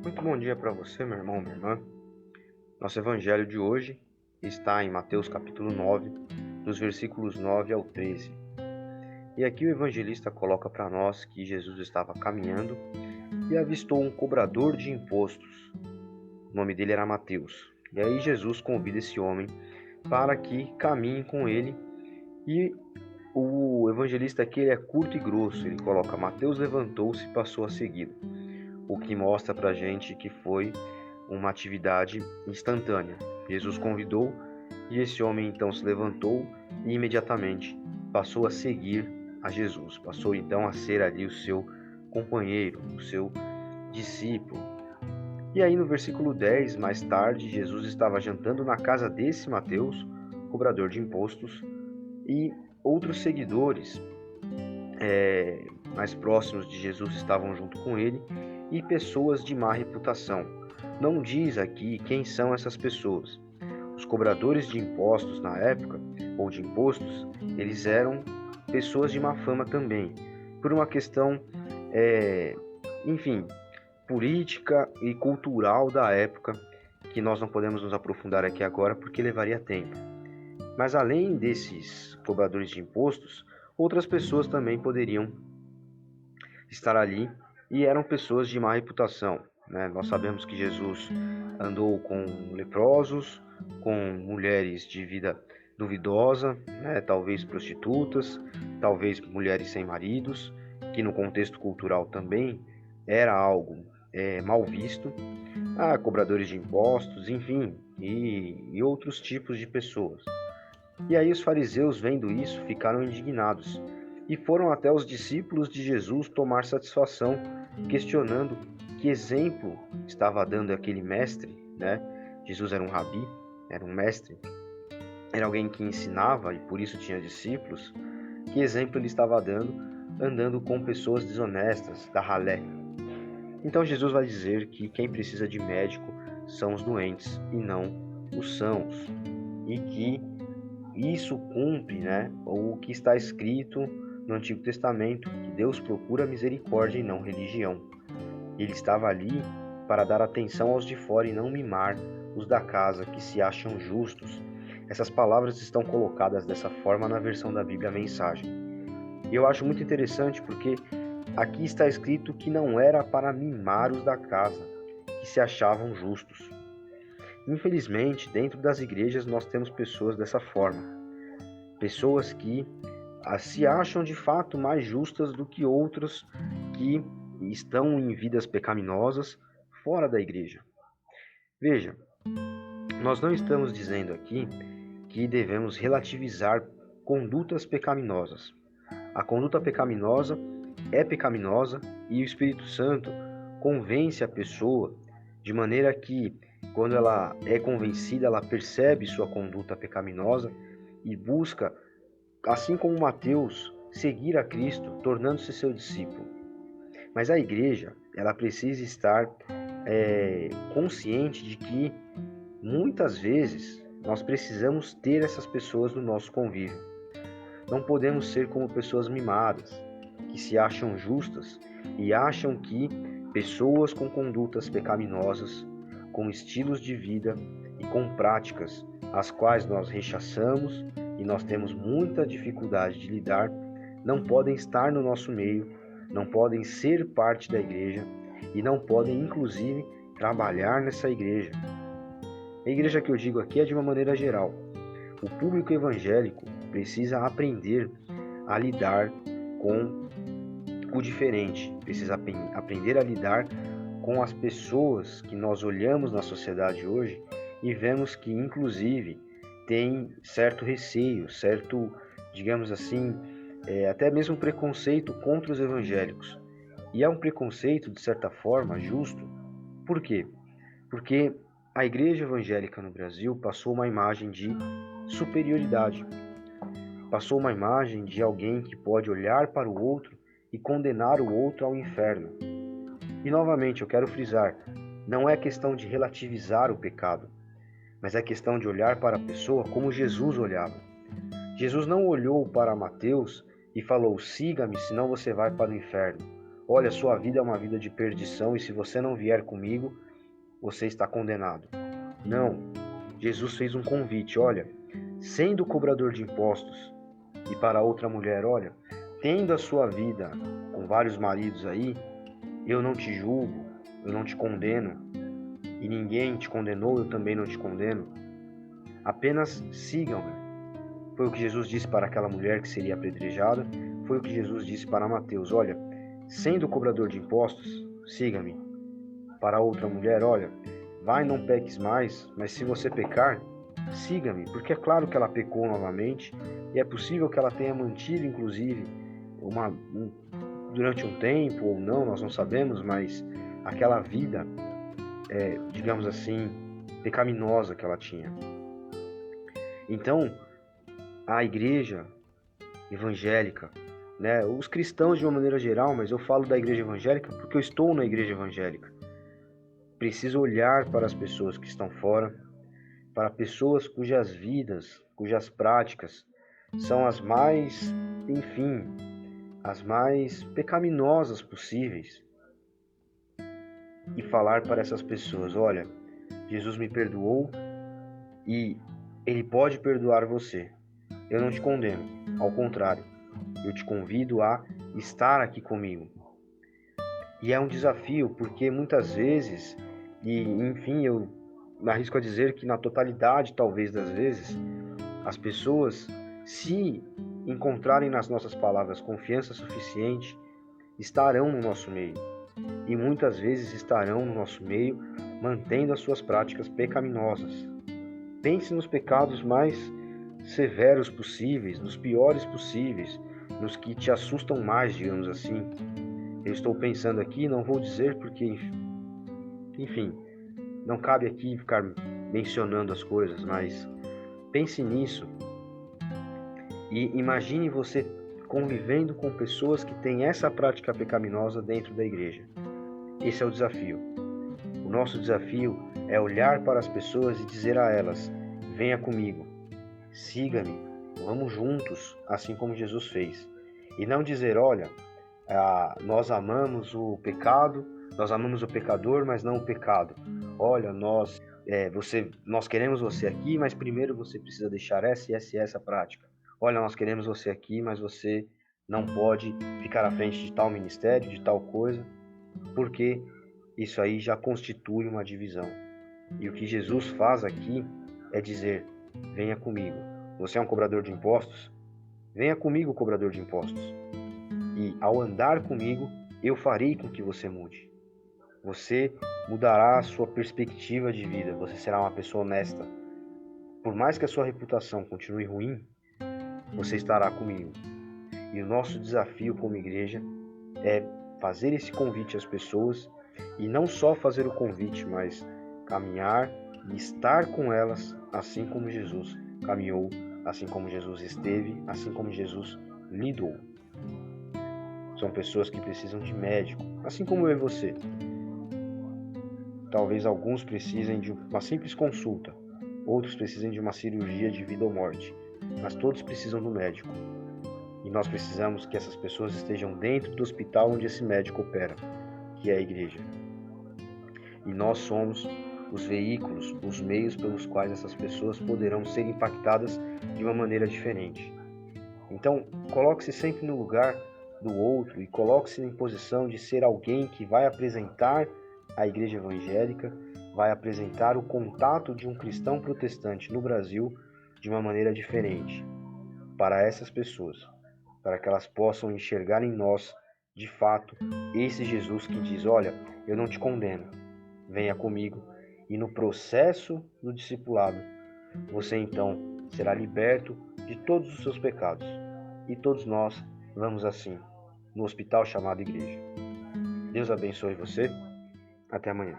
Muito bom dia para você, meu irmão, minha irmã. Nosso evangelho de hoje está em Mateus capítulo 9, dos versículos 9 ao 13. E aqui o evangelista coloca para nós que Jesus estava caminhando e avistou um cobrador de impostos. O nome dele era Mateus. E aí Jesus convida esse homem para que caminhe com ele. E o evangelista aqui ele é curto e grosso. Ele coloca: Mateus levantou-se e passou a segui-lo. O que mostra para a gente que foi uma atividade instantânea. Jesus convidou e esse homem então se levantou e imediatamente passou a seguir a Jesus. Passou então a ser ali o seu companheiro, o seu discípulo. E aí no versículo 10, mais tarde, Jesus estava jantando na casa desse Mateus, cobrador de impostos, e outros seguidores mais próximos de Jesus estavam junto com ele e pessoas de má reputação. Não diz aqui quem são essas pessoas. Os cobradores de impostos na época, ou de impostos, eles eram pessoas de má fama também, por uma questão, enfim, política e cultural da época, que nós não podemos nos aprofundar aqui agora porque levaria tempo. Mas além desses cobradores de impostos, outras pessoas também poderiam estar ali e eram pessoas de má reputação. Nós sabemos que Jesus andou com leprosos, com mulheres de vida duvidosa, talvez prostitutas, talvez mulheres sem maridos, que no contexto cultural também era algo mal visto, cobradores de impostos, enfim, e outros tipos de pessoas. E aí os fariseus, vendo isso, ficaram indignados e foram até os discípulos de Jesus tomar satisfação, questionando que exemplo estava dando aquele mestre, Jesus era um rabi, era um mestre, era alguém que ensinava e por isso tinha discípulos. Que exemplo ele estava dando, andando com pessoas desonestas, da ralé? Então Jesus vai dizer que quem precisa de médico são os doentes e não os sãos, e que isso cumpre, o que está escrito no Antigo Testamento, que Deus procura misericórdia e não religião. Ele estava ali para dar atenção aos de fora e não mimar os da casa que se acham justos. Essas palavras estão colocadas dessa forma na versão da Bíblia Mensagem. E eu acho muito interessante porque aqui está escrito que não era para mimar os da casa que se achavam justos. Infelizmente, dentro das igrejas nós temos pessoas dessa forma. Pessoas que se acham de fato mais justas do que outros que estão em vidas pecaminosas fora da igreja. Veja, nós não estamos dizendo aqui que devemos relativizar condutas pecaminosas. A conduta pecaminosa é pecaminosa e o Espírito Santo convence a pessoa de maneira que, quando ela é convencida, ela percebe sua conduta pecaminosa e busca, assim como Mateus, seguir a Cristo, tornando-se seu discípulo. Mas a igreja, ela precisa estar consciente de que, muitas vezes, nós precisamos ter essas pessoas no nosso convívio. Não podemos ser como pessoas mimadas, que se acham justas e acham que pessoas com condutas pecaminosas, com estilos de vida e com práticas as quais nós rechaçamos e nós temos muita dificuldade de lidar, não podem estar no nosso meio, não podem ser parte da igreja e não podem, inclusive, trabalhar nessa igreja. A igreja que eu digo aqui é de uma maneira geral. O público evangélico precisa aprender a lidar com o diferente, precisa aprender a lidar com as pessoas que nós olhamos na sociedade hoje e vemos que, inclusive, tem certo receio, certo, digamos assim, até mesmo preconceito contra os evangélicos. E é um preconceito, de certa forma, justo. Por quê? Porque a igreja evangélica no Brasil passou uma imagem de superioridade. Passou uma imagem de alguém que pode olhar para o outro e condenar o outro ao inferno. E novamente eu quero frisar, não é questão de relativizar o pecado, mas é questão de olhar para a pessoa como Jesus olhava. Jesus não olhou para Mateus e falou: siga-me, senão você vai para o inferno. olha, sua vida é uma vida de perdição e se você não vier comigo, você está condenado. Não, Jesus fez um convite, olha, sendo cobrador de impostos, e para outra mulher, olha, tendo a sua vida com vários maridos aí, eu não te julgo, eu não te condeno, e ninguém te condenou, eu também não te condeno. Apenas sigam-me. Foi o que Jesus disse para aquela mulher que seria apedrejada, foi o que Jesus disse para Mateus, olha, sendo cobrador de impostos, siga-me. Para outra mulher, olha, vai, não peques mais, mas se você pecar, siga-me, porque é claro que ela pecou novamente e é possível que ela tenha mantido, inclusive, durante um tempo ou não, nós não sabemos, mas aquela vida, digamos assim, pecaminosa que ela tinha. Então, a igreja evangélica, né, os cristãos de uma maneira geral, mas eu falo da igreja evangélica porque eu estou na igreja evangélica, precisa olhar para as pessoas que estão fora, para pessoas cujas vidas, cujas práticas são as mais, enfim, as mais pecaminosas possíveis. E falar para essas pessoas, olha, Jesus me perdoou e Ele pode perdoar você. Eu não te condeno, ao contrário, eu te convido a estar aqui comigo. E é um desafio, porque muitas vezes, e enfim, eu me arrisco a dizer que na totalidade, talvez das vezes, as pessoas, se encontrarem nas nossas palavras confiança suficiente, estarão no nosso meio. E muitas vezes estarão no nosso meio mantendo as suas práticas pecaminosas. Pense nos pecados mais severos possíveis, nos piores possíveis, nos que te assustam mais, digamos assim. Eu estou pensando aqui, não vou dizer porque, enfim, não cabe aqui ficar mencionando as coisas, mas pense nisso e imagine você convivendo com pessoas que têm essa prática pecaminosa dentro da igreja. Esse é o desafio. O nosso desafio é olhar para as pessoas e dizer a elas: venha comigo, siga-me, vamos juntos, assim como Jesus fez. E não dizer, olha, nós amamos o pecado, nós amamos o pecador, mas não o pecado. Olha, nós queremos você aqui, mas primeiro você precisa deixar essa e essa prática. Olha, nós queremos você aqui, mas você não pode ficar à frente de tal ministério, de tal coisa, porque isso aí já constitui uma divisão. E o que Jesus faz aqui é dizer: venha comigo. Você é um cobrador de impostos? Venha comigo, cobrador de impostos. E ao andar comigo, eu farei com que você mude. Você mudará a sua perspectiva de vida. Você será uma pessoa honesta. Por mais que a sua reputação continue ruim, você estará comigo. E o nosso desafio como igreja é fazer esse convite às pessoas e não só fazer o convite, mas caminhar e estar com elas assim como Jesus caminhou, assim como Jesus esteve, assim como Jesus lidou. São pessoas que precisam de médico, assim como eu e você. Talvez alguns precisem de uma simples consulta, outros precisem de uma cirurgia de vida ou morte, mas todos precisam do médico. E nós precisamos que essas pessoas estejam dentro do hospital onde esse médico opera, que é a igreja. E nós somos os veículos, os meios pelos quais essas pessoas poderão ser impactadas de uma maneira diferente. Então, coloque-se sempre no lugar do outro e coloque-se em posição de ser alguém que vai apresentar a igreja evangélica, vai apresentar o contato de um cristão protestante no Brasil de uma maneira diferente para essas pessoas, para que elas possam enxergar em nós, de fato, esse Jesus que diz: olha, eu não te condeno, venha comigo, e no processo do discipulado, você então será liberto de todos os seus pecados. E todos nós vamos assim, no hospital chamado igreja. Deus abençoe você. Até amanhã.